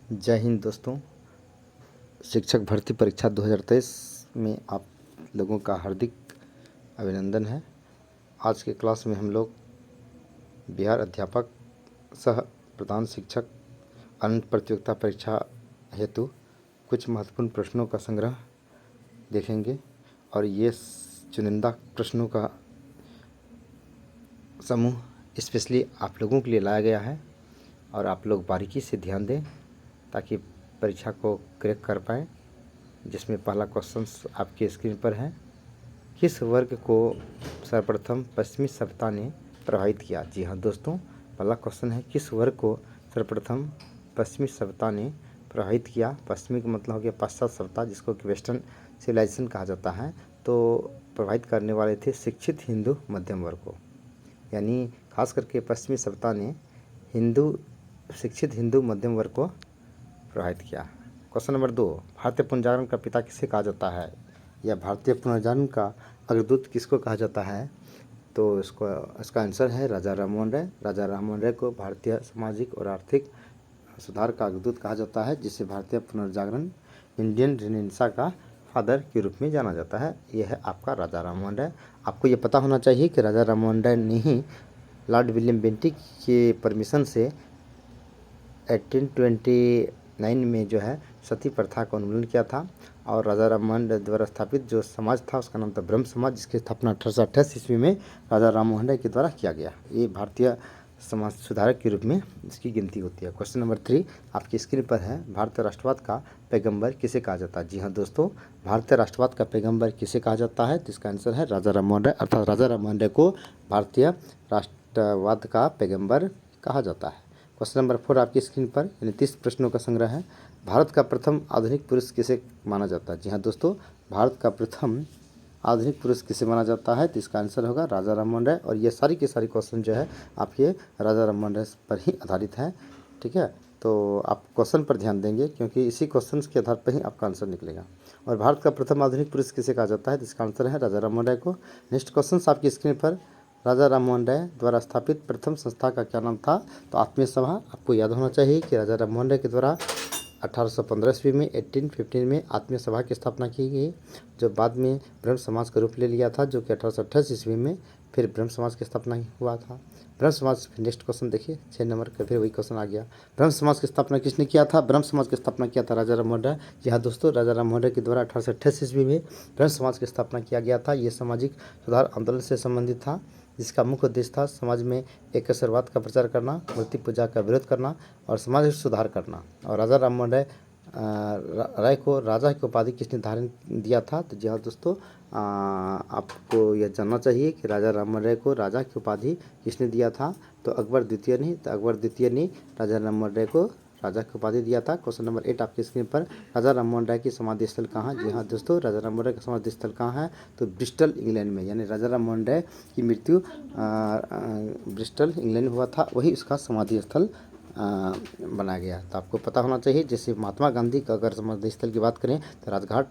जय हिंद दोस्तों। शिक्षक भर्ती परीक्षा 2023 में आप लोगों का हार्दिक अभिनंदन है। आज के क्लास में हम लोग बिहार अध्यापक सह प्रधान शिक्षक अनंत प्रतियोगिता परीक्षा हेतु कुछ महत्वपूर्ण प्रश्नों का संग्रह देखेंगे और ये चुनिंदा प्रश्नों का समूह स्पेशली आप लोगों के लिए लाया गया है और आप लोग बारीकी से ध्यान दें ताकि परीक्षा को क्रैक कर पाएँ। जिसमें पहला क्वेश्चन आपके स्क्रीन पर है, किस वर्ग को सर्वप्रथम पश्चिमी सभ्यता ने प्रभावित किया। जी हाँ दोस्तों, पहला क्वेश्चन है किस वर्ग को सर्वप्रथम पश्चिमी सभ्यता ने प्रभावित किया। पश्चिमी का मतलब हो गया पाश्चात्य सभ्यता, जिसको कि वेस्टर्न सिविलाइजेशन कहा जाता है। तो प्रभावित करने वाले थे शिक्षित हिंदू मध्यम वर्ग को, यानी खास करके पश्चिमी सभ्यता ने शिक्षित हिंदू मध्यम वर्ग को प्रभावित किया। क्वेश्चन नंबर 2, भारतीय पुनर्जागरण का पिता किसे कहा जाता है या भारतीय पुनर्जागरण का अग्रदूत किसको कहा जाता है। तो इसका आंसर है राजा राममोहन राय। राजा राममोहन राय को भारतीय सामाजिक और आर्थिक सुधार का अग्रदूत कहा जाता है, जिसे भारतीय पुनर्जागरण इंडियन रेनेसां का फादर के रूप में जाना जाता है। यह है आपका राजा राममोहन राय। आपको ये पता होना चाहिए कि राजा राममोहन राय ने ही लॉर्ड विलियम बेंटिक के परमिशन से 1829 में जो है सती प्रथा का उन्मूलन किया था और राजा राममोहन राय द्वारा स्थापित जो समाज था उसका नाम था ब्रह्म समाज, जिसकी स्थापना 1828 ईस्वी में राजा राममोहन राय के द्वारा किया गया। ये भारतीय समाज सुधारक के रूप में इसकी गिनती होती है। क्वेश्चन नंबर 3 आपकी स्क्रीन पर है, भारतीय राष्ट्रवाद का पैगंबर किसे कहा जाता है। जी हाँ दोस्तों, भारतीय राष्ट्रवाद का पैगंबर किसे कहा जाता है, तो इसका आंसर है राजा राममोहन राय, अर्थात राजा राममोहन राय को भारतीय राष्ट्रवाद का पैगंबर कहा जाता है। क्वेश्चन नंबर 4 आपकी स्क्रीन पर, यानी 30 प्रश्नों का संग्रह है, भारत का प्रथम आधुनिक पुरुष किसे माना जाता है। जी हाँ दोस्तों, भारत का प्रथम आधुनिक पुरुष किसे माना जाता है, तो इसका आंसर होगा राजा राममोहन राय। और ये सारी के सारी क्वेश्चन जो है आपके राजा राममोहन राय पर ही आधारित है। ठीक है, तो आप क्वेश्चन पर ध्यान देंगे क्योंकि इसी क्वेश्चन के आधार पर ही आपका आंसर निकलेगा। और भारत का प्रथम आधुनिक पुरुष किसे कहा जाता है, तो इसका आंसर है राजा राममोहन राय को। नेक्स्ट क्वेश्चन आपकी स्क्रीन पर, राजा राममोहन राय द्वारा स्थापित प्रथम संस्था का क्या नाम था, तो आत्मीय सभा। आपको याद होना चाहिए कि राजा राममोहन राय के द्वारा 1815 ईस्वी में 1815 में आत्मीय सभा की स्थापना की गई, जो बाद में ब्रह्म समाज का रूप ले लिया था, जो कि 1828 ईस्वी में फिर ब्रह्म समाज की स्थापना हुआ था। ब्रह्म समाज, नेक्स्ट क्वेश्चन देखिए 6 नंबर का, फिर वही क्वेश्चन आ गया, ब्रह्म समाज की स्थापना किसने किया था। ब्रह्म समाज की स्थापना किया था राजा राममोहन राय। जी हाँ दोस्तों, राजा राममोहन राय के द्वारा 1828 ईस्वी में ब्रह्म समाज की स्थापना किया गया था। ये सामाजिक सुधार आंदोलन से संबंधित था, जिसका मुख्य उद्देश्य था समाज में एकेश्वरवाद का प्रचार करना, मूर्ति पूजा का विरोध करना और सामाजिक सुधार करना। और राजा राममोहन राय को राजा की उपाधि किसने धारण दिया था, तो जी हाँ दोस्तों, आपको यह जानना चाहिए कि राजा राममोहन राय को राजा की उपाधि किसने दिया था, तो अकबर द्वितीय ने। तो अकबर द्वितीय ने राजा राममोहन राय को राजा की उपाधि दिया था। क्वेश्चन नंबर 8 आपकी स्क्रीन पर, राजा राममोहन राय की समाधि स्थल कहाँ है। जी हाँ दोस्तों, राजा राममोहन राय का समाधि स्थल कहाँ है, तो ब्रिस्टल इंग्लैंड में, यानी राजा राममोहन राय की मृत्यु ब्रिस्टल इंग्लैंड में हुआ था, वही उसका समाधि स्थल बनाया गया। तो आपको पता होना चाहिए, जैसे महात्मा गांधी का अगर समाधि स्थल की बात करें तो राजघाट,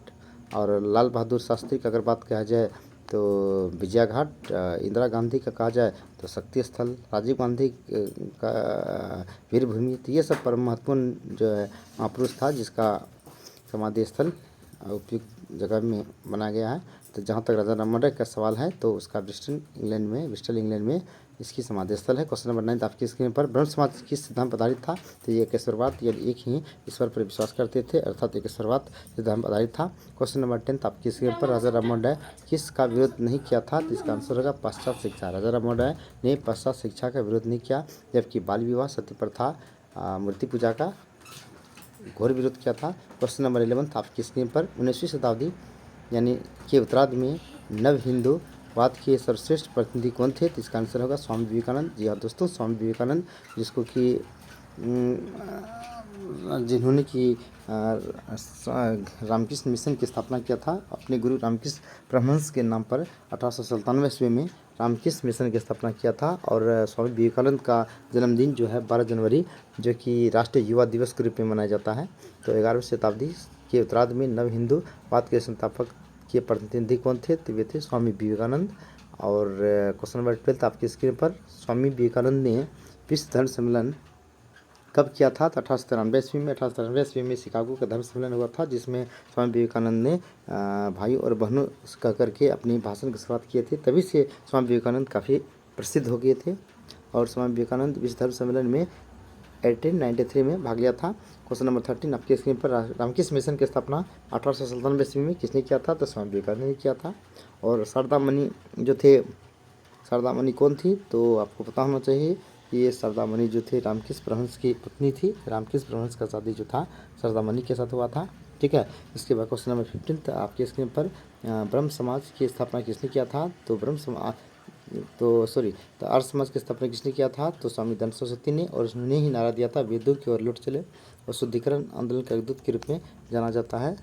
और लाल बहादुर शास्त्री का अगर बात कहा जाए तो विजया घाट, इंदिरा गांधी का कहा जाए तो शक्ति स्थल, राजीव गांधी का वीरभूमि। तो ये सब परम महत्वपूर्ण जो है महापुरुष था, जिसका समाधि स्थल उपयुक्त जगह में बनाया गया है। तो जहाँ तक राजा राममोहन राय का सवाल है तो उसका ब्रिस्टल इंग्लैंड में इसकी समाधि स्थल है। क्वेश्चन नंबर 9 आपकी स्क्रीन पर, ब्रह्म समाज किस सिद्धांत पर आधारित था, तो ये एकेश्वरवाद, यानी एक ही ईश्वर पर विश्वास करते थे, अर्थात एकेश्वरवाद सिद्धांत पर आधारित था। क्वेश्चन नंबर 10 आपकी स्क्रीन पर, राजा राममोहन राय किसका विरोध नहीं किया था, तो इसका आंसर होगा पाश्चात्य शिक्षा। राजा राममोहन राय ने पाश्चात्य शिक्षा का विरोध नहीं किया, जबकि बाल विवाह, सती प्रथा, मूर्ति पूजा का घोर विरोध किया था। क्वेश्चन नंबर 11 आपकी स्क्रीन पर, 19वीं शताब्दी यानी के उत्तरार्ध में नव हिंदूवाद के सर्वश्रेष्ठ प्रतिनिधि कौन थे, तो इसका आंसर होगा स्वामी विवेकानंद। जी हाँ दोस्तों, स्वामी विवेकानंद, जिसको कि जिन्होंने कि रामकृष्ण मिशन की स्थापना किया था अपने गुरु रामकृष्ण परमहंस के नाम पर 1897 ईस्वी में रामकृष्ण मिशन की स्थापना किया था। और स्वामी विवेकानंद का जन्मदिन जो है 12 जनवरी, जो कि राष्ट्रीय युवा दिवस के रूप में मनाया जाता है। तो 11वीं शताब्दी के उत्तरार्ध में नव हिंदूवाद के संस्थापक के प्रतिनिधि कौन थे, तो वे थे स्वामी विवेकानंद। और क्वेश्चन नंबर 12 आपकी स्क्रीन पर, स्वामी विवेकानंद ने विश्व धर्म सम्मेलन कब किया था? तो 1893 ईस्वी में। 1893 ईस्वी में शिकागो का धर्म सम्मेलन हुआ था, जिसमें स्वामी विवेकानंद ने भाई और बहनों कह करके अपनी भाषण की शुरुआत किए थे। तभी से स्वामी विवेकानंद काफ़ी प्रसिद्ध हो गए थे। और स्वामी विवेकानंद इस धर्म सम्मेलन में 1893 में भाग लिया था। क्वेश्चन नंबर 13 आपके स्क्रीन पर, रामकृष्ण मिशन की स्थापना 1897 ईस्वी में किसने किया था? तो स्वामी विवेकानंद ने किया था। और शारदा मणि जो थे, शारदा मणि कौन थी? तो आपको पता होना चाहिए कि ये शारदा मणि जो थे रामकृष्ण परमहंस की पत्नी थी। रामकृष्ण परमहंस का शादी जो था शारदा मणि के साथ हुआ था। ठीक है। इसके बाद क्वेश्चन नंबर 15 आपके स्क्रीन पर, ब्रह्म समाज की स्थापना किसने किया था? तो आर्य समाज की स्थापना किसने किया था? तो स्वामी दयानंद सरस्वती ने। और उन्होंने ही नारा दिया था, वेदों की ओर लौट चले, और शुद्धिकरण आंदोलन के दूत के रूप में जाना जाता है।